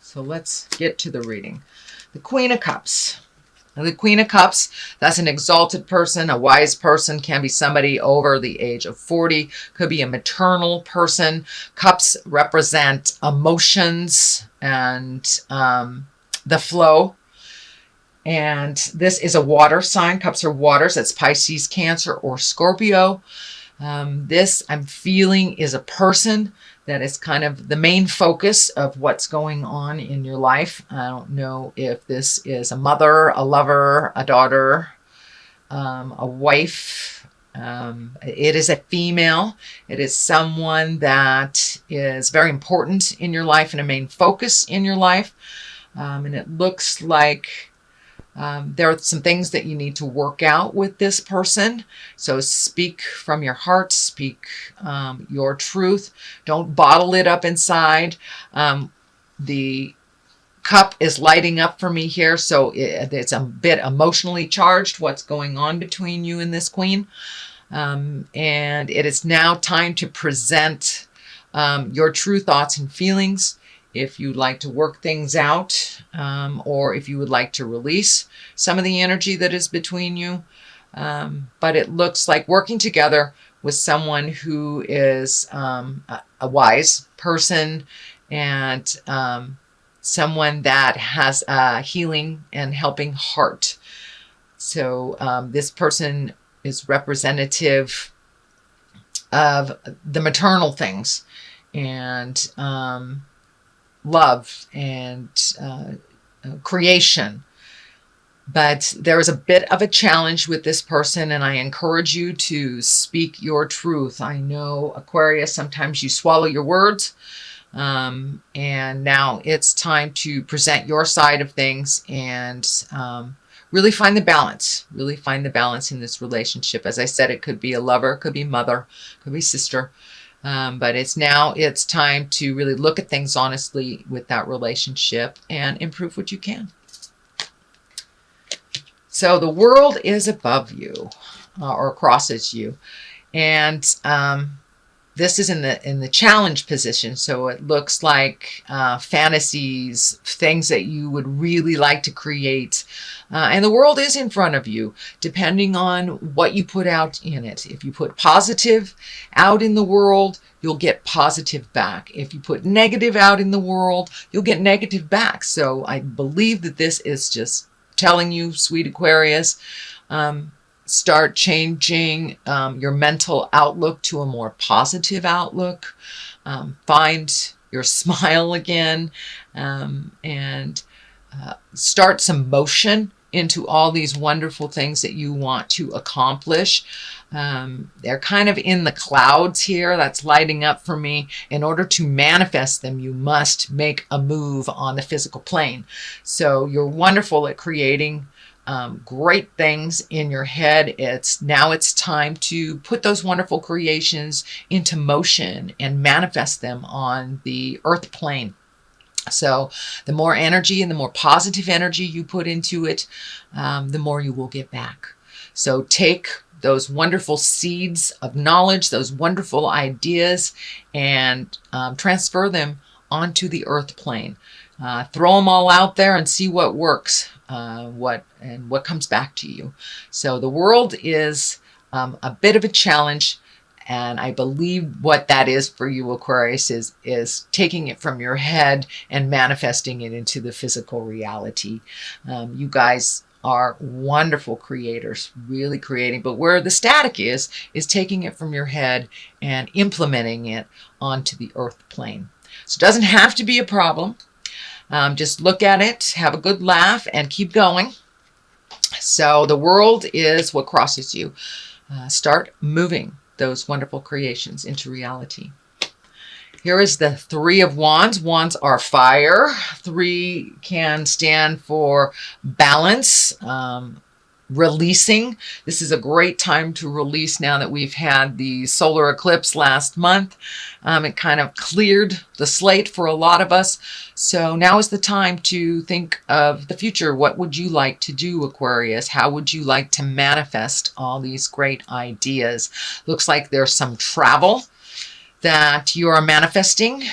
So let's get to the reading. The Queen of Cups. Now, the Queen of Cups, that's an exalted person, a wise person, can be somebody over the age of 40, could be a maternal person. Cups represent emotions and the flow. And this is a water sign. Cups are waters. That's Pisces, Cancer, or Scorpio. This, I'm feeling, is a person that is kind of the main focus of what's going on in your life. I don't know if this is a mother, a lover, a daughter, a wife. It is a female. It is someone that is very important in your life and a main focus in your life. And it looks like there are some things that you need to work out with this person. So speak from your heart, speak your truth. Don't bottle it up inside. The cup is lighting up for me here, so it's a bit emotionally charged, what's going on between you and this queen. And it is now time to present your true thoughts and feelings. If you'd like to work things out, or if you would like to release some of the energy that is between you. But it looks like working together with someone who is a wise person and someone that has a healing and helping heart. So this person is representative of the maternal things and love and creation. But there is a bit of a challenge with this person, and I encourage you to speak your truth. I know, Aquarius, sometimes you swallow your words, and now it's time to present your side of things and really find the balance. Really find the balance in this relationship. As I said, it could be a lover, could be mother, could be sister. But it's time to really look at things honestly with that relationship and improve what you can. So the world is above you or crosses you. And this is in the challenge position. So it looks like fantasies, things that you would really like to create. And the world is in front of you, depending on what you put out in it. If you put positive out in the world, you'll get positive back. If you put negative out in the world, you'll get negative back. So I believe that this is just telling you, sweet Aquarius, start changing your mental outlook to a more positive outlook. Find your smile again, and start some motion into all these wonderful things that you want to accomplish. They're kind of in the clouds here. That's lighting up for me. In order to manifest them, you must make a move on the physical plane. So you're wonderful at creating great things in your head. Now it's time to put those wonderful creations into motion and manifest them on the earth plane. So the more energy and the more positive energy you put into it, the more you will get back. So take those wonderful seeds of knowledge, those wonderful ideas, and transfer them onto the earth plane. Throw them all out there and see what works, what comes back to you. So the world is a bit of a challenge. And I believe what that is for you, Aquarius, is taking it from your head and manifesting it into the physical reality. You guys are wonderful creators, really creating. But where the static is taking it from your head and implementing it onto the earth plane. So it doesn't have to be a problem. Just look at it, have a good laugh, and keep going. So the world is what crosses you. Start moving those wonderful creations into reality. Here is the Three of Wands. Wands are fire. 3 can stand for balance, releasing. This is a great time to release now that we've had the solar eclipse last month. It kind of cleared the slate for a lot of us. So now is the time to think of the future. What would you like to do, Aquarius? How would you like to manifest all these great ideas? Looks like there's some travel that you are manifesting.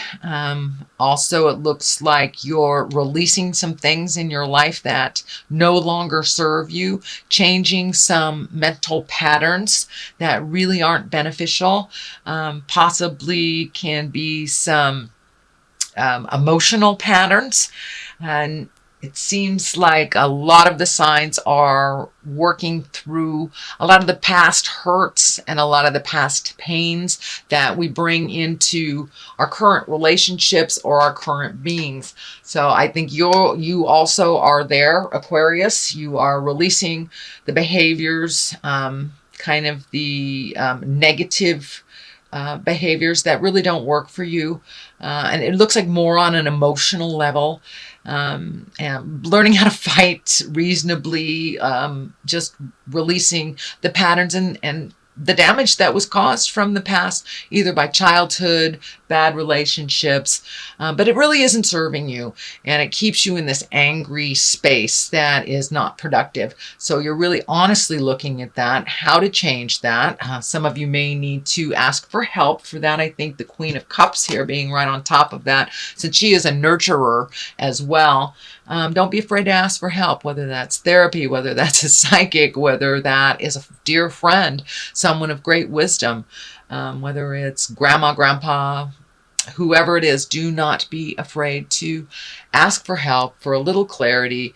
Also, it looks like you're releasing some things in your life that no longer serve you, changing some mental patterns that really aren't beneficial, possibly can be some emotional patterns. And it seems like a lot of the signs are working through a lot of the past hurts and a lot of the past pains that we bring into our current relationships or our current beings. So I think you also are there, Aquarius. You are releasing the behaviors, kind of the negative behaviors that really don't work for you. And it looks like more on an emotional level. And learning how to fight reasonably, just releasing the patterns and the damage that was caused from the past, either by childhood, bad relationships, but it really isn't serving you, and it keeps you in this angry space that is not productive. So you're really honestly looking at that, how to change that. Some of you may need to ask for help for that. I think the Queen of Cups here being right on top of that, since she is a nurturer as well. Don't be afraid to ask for help, whether that's therapy, whether that's a psychic, whether that is a dear friend, someone of great wisdom, whether it's grandma, grandpa, whoever it is. Do not be afraid to ask for help, for a little clarity,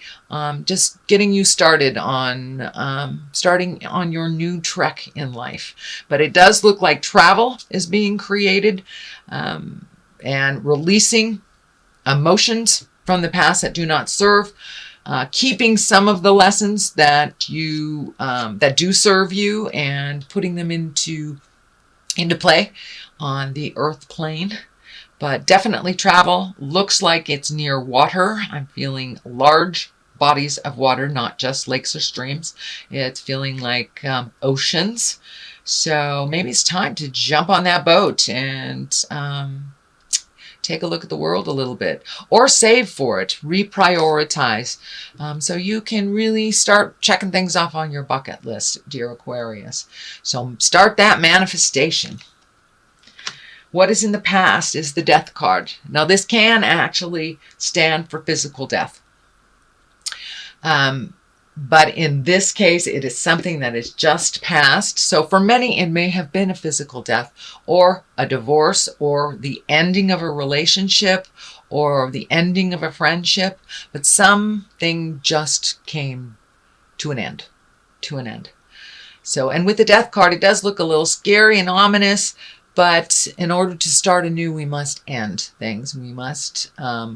just getting you started on starting on your new trek in life. But it does look like travel is being created, and releasing emotions from the past that do not serve, keeping some of the lessons that you that do serve you, and putting them into play on the earth plane. But definitely travel. Looks like it's near water. I'm feeling large bodies of water, not just lakes or streams. It's feeling like oceans. So maybe it's time to jump on that boat and take a look at the world a little bit, or save for it, reprioritize, so you can really start checking things off on your bucket list, dear Aquarius. So start that manifestation. What is in the past is the Death card. Now this can actually stand for physical death. But in this case, it is something that is just past. So for many, it may have been a physical death, or a divorce, or the ending of a relationship, or the ending of a friendship. But something just came to an end. So, and with the Death card, it does look a little scary and ominous. But in order to start anew, we must end things. We must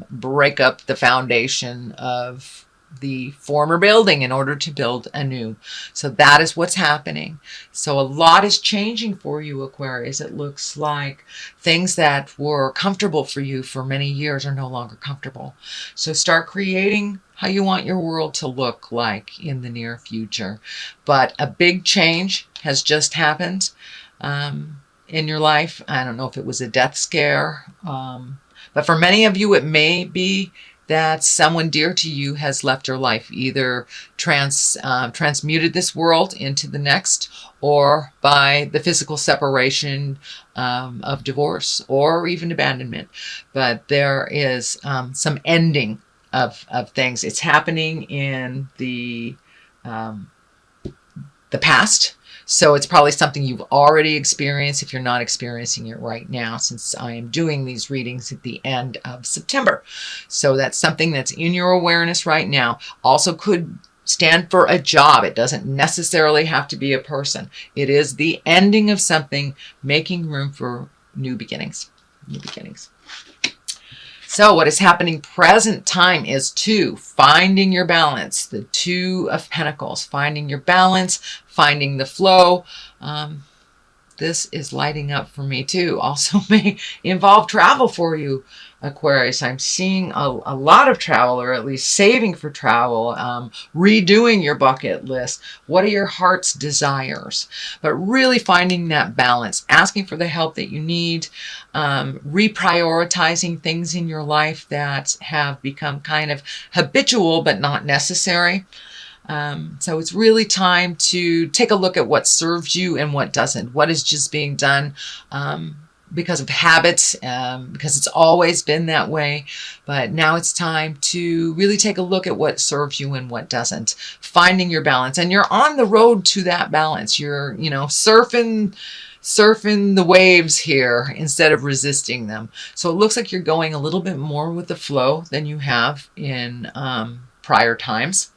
break up the foundation of the former building in order to build anew. So that is what's happening. So a lot is changing for you, Aquarius. It looks like things that were comfortable for you for many years are no longer comfortable. So start creating how you want your world to look like in the near future. But a big change has just happened in your life. I don't know if it was a death scare, but for many of you, it may be that someone dear to you has left your life, either transmuted this world into the next, or by the physical separation of divorce, or even abandonment. But there is some ending of things. It's happening in the past. So it's probably something you've already experienced if you're not experiencing it right now, since I am doing these readings at the end of September. So that's something that's in your awareness right now. Also could stand for a job. It doesn't necessarily have to be a person. It is the ending of something, making room for new beginnings. So what is happening present time is 2, finding your balance. The 2 of Pentacles, finding your balance, finding the flow. This is lighting up for me too. Also may involve travel for you, Aquarius. I'm seeing a lot of travel, or at least saving for travel, redoing your bucket list. What are your heart's desires? But really finding that balance, asking for the help that you need, reprioritizing things in your life that have become kind of habitual but not necessary. So it's really time to take a look at what serves you and what doesn't. What is just being done because of habits, because it's always been that way. But now it's time to really take a look at what serves you and what doesn't. Finding your balance. And you're on the road to that balance. You're, surfing the waves here instead of resisting them. So it looks like you're going a little bit more with the flow than you have in prior times.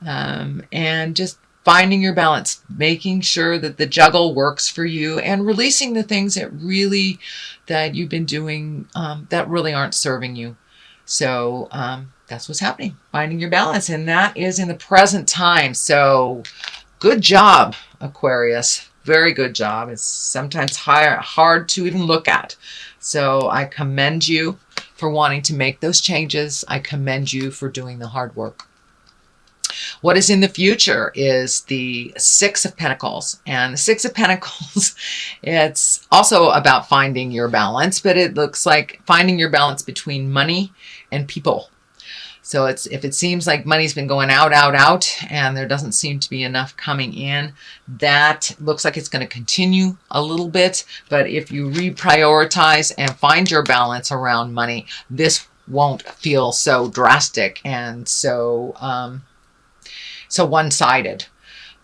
And just finding your balance, making sure that the juggle works for you, and releasing the things that you've been doing that really aren't serving you. So that's what's happening, finding your balance, and that is in the present time. So good job, Aquarius. Very good job. It's sometimes hard to even look at. So I commend you for wanting to make those changes. I commend you for doing the hard work. What is in the future is the Six of Pentacles. And the Six of Pentacles, it's also about finding your balance, but it looks like finding your balance between money and people. So if it seems like money's been going out, and there doesn't seem to be enough coming in, that looks like it's going to continue a little bit. But if you reprioritize and find your balance around money, this won't feel so drastic and so one-sided.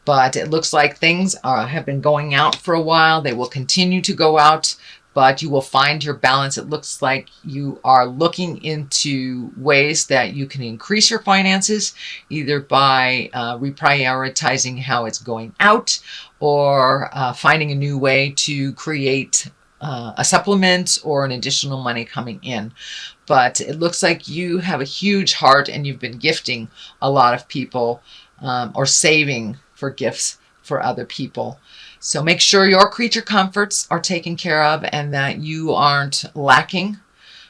But it looks like things have been going out for a while. They will continue to go out, but you will find your balance. It looks like you are looking into ways that you can increase your finances, either by reprioritizing how it's going out, or finding a new way to create a supplement or an additional money coming in. But it looks like you have a huge heart, and you've been gifting a lot of people, or saving for gifts for other people. So make sure your creature comforts are taken care of, and that you aren't lacking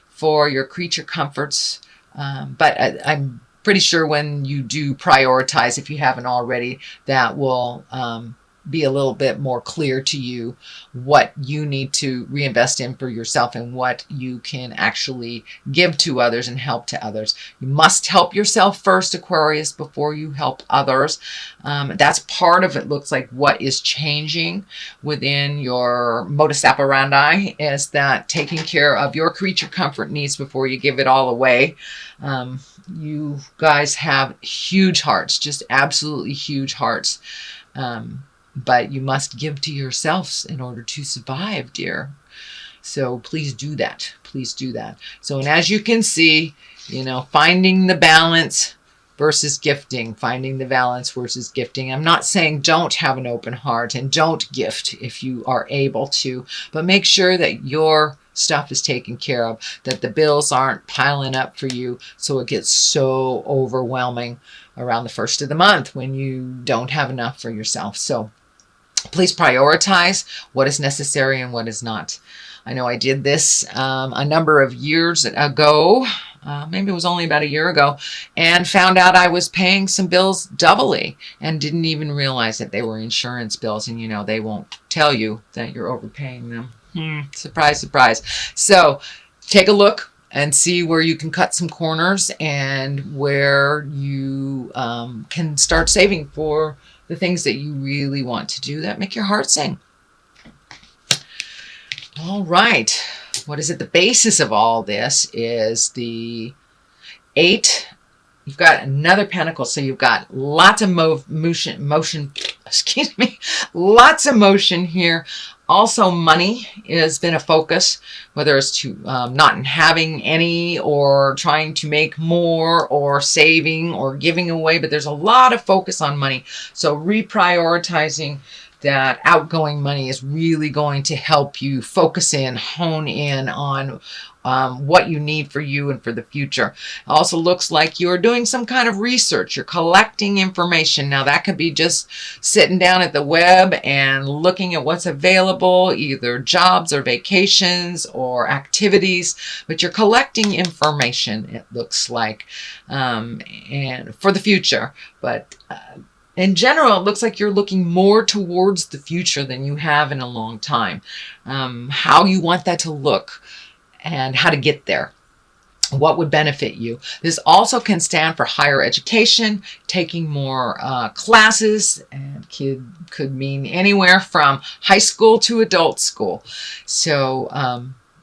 for your creature comforts. But I'm pretty sure when you do prioritize, if you haven't already, that will be a little bit more clear to you what you need to reinvest in for yourself and what you can actually give to others and help to others. You must help yourself first, Aquarius, before you help others. That's part of it. Looks like what is changing within your modus operandi is that taking care of your creature comfort needs before you give it all away. You guys have huge hearts, just absolutely huge hearts. But you must give to yourselves in order to survive, dear. So please do that. Please do that. So, and as you can see, finding the balance versus gifting, finding the balance versus gifting. I'm not saying don't have an open heart and don't gift if you are able to, but make sure that your stuff is taken care of, that the bills aren't piling up for you so it gets so overwhelming around the first of the month when you don't have enough for yourself. So please prioritize what is necessary and what is not. I know I did this a number of years ago, maybe it was only about a year ago, and found out I was paying some bills doubly and didn't even realize that they were insurance bills. And they won't tell you that you're overpaying them. Surprise, surprise. So take a look and see where you can cut some corners and where you can start saving for the things that you really want to do that make your heart sing. All right. What is it? The basis of all this is the 8. You've got another pentacle, so you've got lots of motion, excuse me, lots of motion here. Also, money has been a focus, whether it's to not having any or trying to make more or saving or giving away, but there's a lot of focus on money. So reprioritizing that outgoing money is really going to help you focus in, hone in on what you need for you and for the future. It also looks like you're doing some kind of research. You're collecting information. Now that could be just sitting down at the web and looking at what's available, either jobs or vacations or activities, but you're collecting information, it looks like, and for the future. But in general, it looks like you're looking more towards the future than you have in a long time. How you want that to look and how to get there. What would benefit you? This also can stand for higher education, taking more classes, and could mean anywhere from high school to adult school. So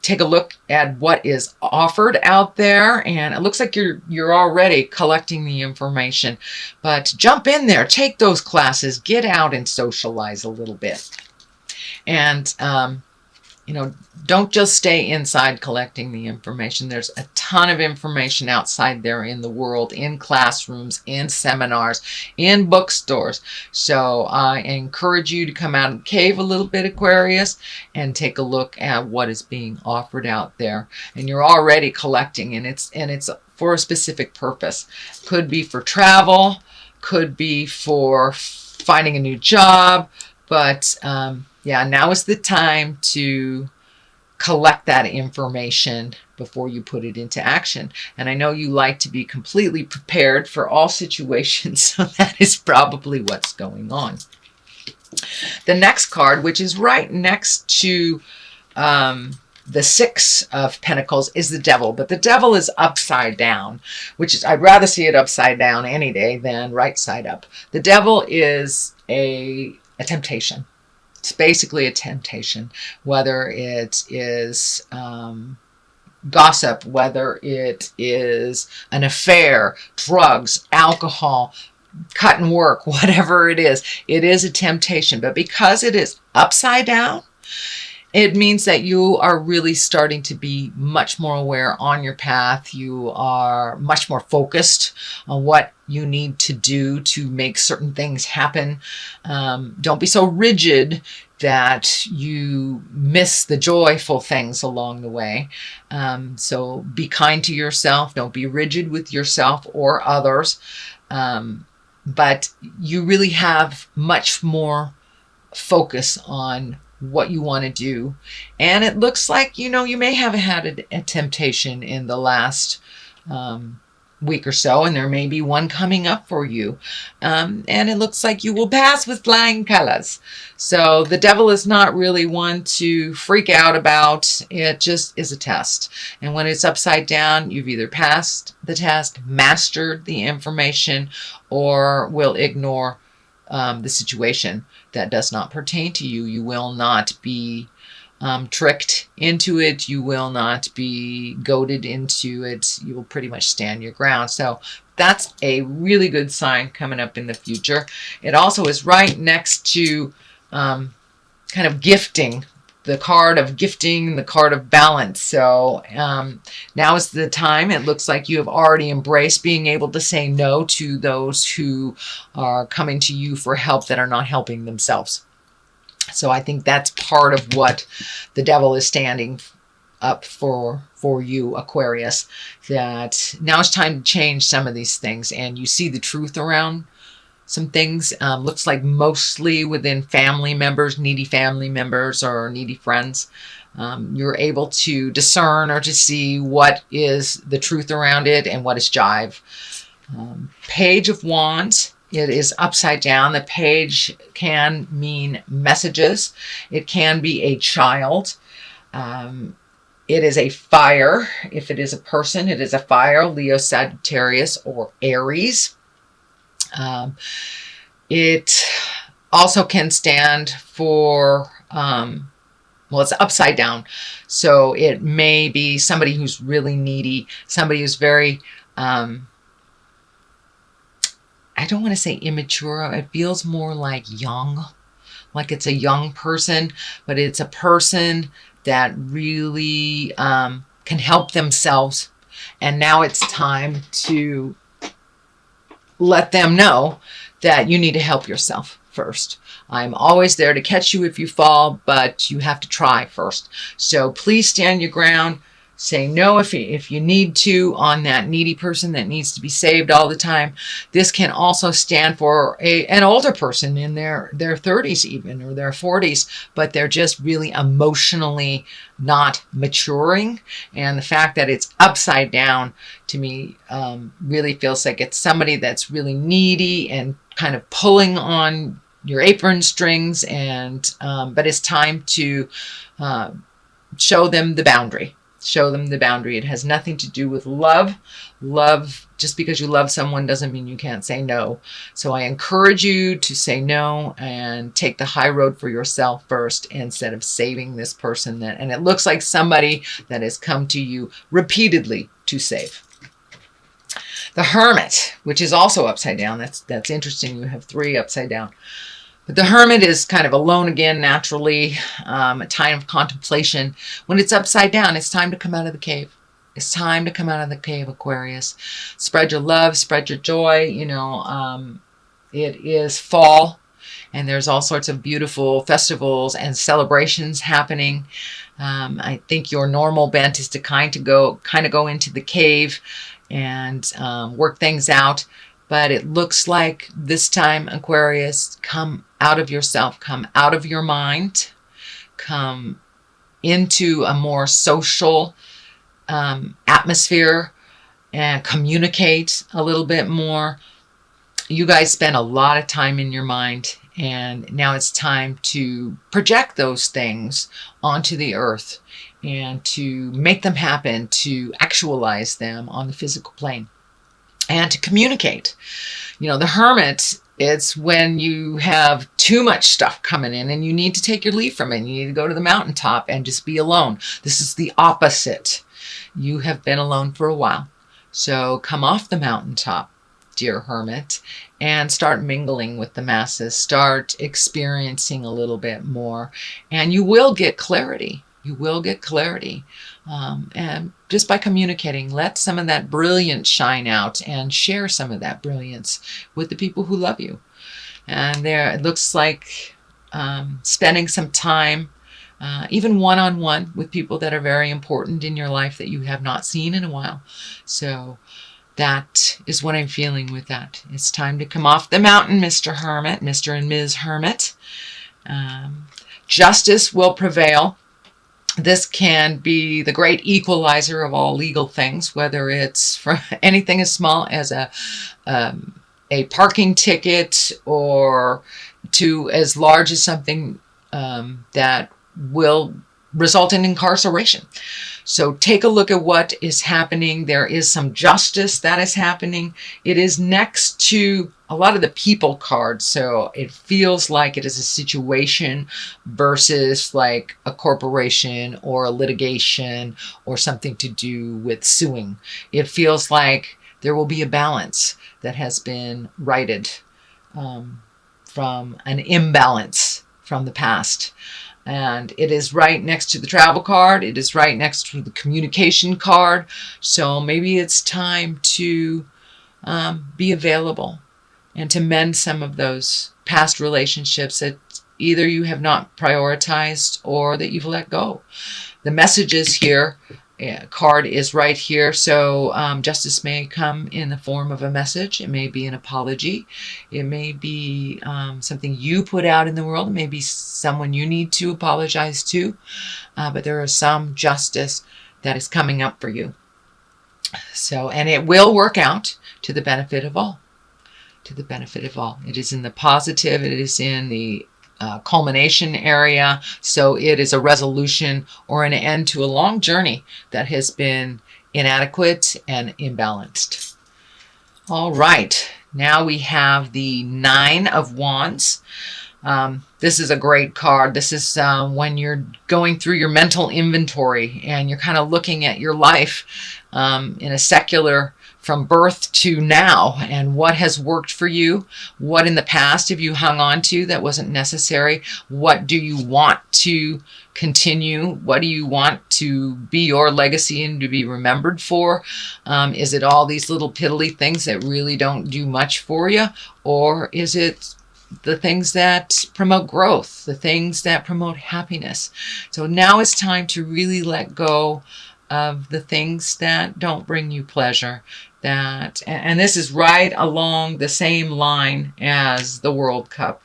take a look at what is offered out there, and it looks like you're already collecting the information. But jump in there, take those classes, get out and socialize a little bit, and don't just stay inside collecting the information. There's a ton of information outside there in the world, in classrooms, in seminars, in bookstores. So I encourage you to come out and cave a little bit, Aquarius, and take a look at what is being offered out there. And you're already collecting, and it's for a specific purpose. Could be for travel, could be for finding a new job, but yeah, now is the time to collect that information before you put it into action. And I know you like to be completely prepared for all situations, so that is probably what's going on. The next card, which is right next to the Six of Pentacles, is the Devil. But the Devil is upside down, which is, I'd rather see it upside down any day than right side up. The Devil is a temptation. It's basically a temptation, whether it is gossip, whether it is an affair, drugs, alcohol, cut and work, whatever it is a temptation. But because it is upside down, it means that you are really starting to be much more aware on your path. You are much more focused on what you need to do to make certain things happen. Don't be so rigid that you miss the joyful things along the way. So be kind to yourself. Don't be rigid with yourself or others. But you really have much more focus on what you want to do. And it looks like, you may have had a temptation in the last week or so, and there may be one coming up for you. And it looks like you will pass with flying colors. So the Devil is not really one to freak out about. It just is a test. And when it's upside down, you've either passed the test, mastered the information, or will ignore the situation that does not pertain to you. You will not be tricked into it. You will not be goaded into it. You will pretty much stand your ground. So that's a really good sign coming up in the future. It also is right next to kind of gifting, the card of gifting, the card of balance. So now is the time. It looks like you have already embraced being able to say no to those who are coming to you for help that are not helping themselves. So I think that's part of what the Devil is standing up for you, Aquarius, that now it's time to change some of these things, and you see the truth around some things. Looks like mostly within family members, needy family members or needy friends. You're able to discern or to see what is the truth around it and what is jive. Page of Wands. It is upside down. The page can mean messages. It can be a child. It is a fire. If it is a person, it is a fire. Leo, Sagittarius, or Aries. It also can stand for, well, it's upside down. So it may be somebody who's really needy, somebody who's very, I don't want to say immature. It feels more like young, like it's a young person, but it's a person that really can help themselves. And now it's time to let them know that you need to help yourself first. I'm always there to catch you if you fall, but you have to try first. So please stand your ground. Say no if you need to on that needy person that needs to be saved all the time. This can also stand for an older person in their 30s even, or their 40s, but they're just really emotionally not maturing. And the fact that it's upside down, to me, really feels like it's somebody that's really needy and kind of pulling on your apron strings, and but it's time to show them the boundary. Show them the boundary. It has nothing to do with love. Love, just because you love someone doesn't mean you can't say no. So I encourage you to say no and take the high road for yourself first instead of saving this person that, and it looks like somebody that has come to you repeatedly to save. The Hermit, which is also upside down. That's interesting. You have 3 upside down. But the Hermit is kind of alone again, naturally, a time of contemplation. When it's upside down, it's time to come out of the cave. It's time to come out of the cave, Aquarius. Spread your love, spread your joy. You know, it is fall, and there's all sorts of beautiful festivals and celebrations happening. I think your normal bent is to kind of go into the cave and work things out. But it looks like this time, Aquarius, come out of yourself, come out of your mind, come into a more social atmosphere and communicate a little bit more. You guys spend a lot of time in your mind, and now it's time to project those things onto the earth and to make them happen, to actualize them on the physical plane. And to communicate. You know, the Hermit, it's when you have too much stuff coming in and you need to take your leave from it. You need to go to the mountaintop and just be alone. This is the opposite. You have been alone for a while. So come off the mountaintop, dear Hermit, and start mingling with the masses. Start experiencing a little bit more. And you will get clarity. You will get clarity. And just by communicating, let some of that brilliance shine out and share some of that brilliance with the people who love you. And there, it looks like spending some time, even one-on-one with people that are very important in your life that you have not seen in a while. So that is what I'm feeling with that. It's time to come off the mountain, Mr. Hermit, Mr. and Ms. Hermit. Justice will prevail. This can be the great equalizer of all legal things, whether it's for anything as small as a parking ticket or to as large as something that will result in incarceration. So take a look at what is happening. There is some justice that is happening. It is next to a lot of the people cards. So it feels like it is a situation versus like a corporation or a litigation or something to do with suing. It feels like there will be a balance that has been righted from an imbalance from the past. And it is right next to the travel card. It is right next to the communication card. So maybe it's time to be available and to mend some of those past relationships that either you have not prioritized or that you've let go. The messages here, card is right here. So justice may come in the form of a message. It may be an apology. It may be something you put out in the world. It may be someone you need to apologize to. But there is some justice that is coming up for you. So, and it will work out to the benefit of all. To the benefit of all. It is in the positive. It is in the culmination area. So it is a resolution or an end to a long journey that has been inadequate and imbalanced. All right. Now we have the 9 of Wands. This is a great card. This is when you're going through your mental inventory and you're kind of looking at your life in a secular from birth to now, and what has worked for you, what in the past have you hung on to that wasn't necessary, what do you want to continue, what do you want to be your legacy and to be remembered for? Is it all these little piddly things that really don't do much for you, or is it the things that promote growth, the things that promote happiness? So now it's time to really let go of the things that don't bring you pleasure. And this is right along the same line as the World Cup.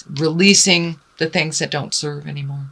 Releasing the things that don't serve anymore.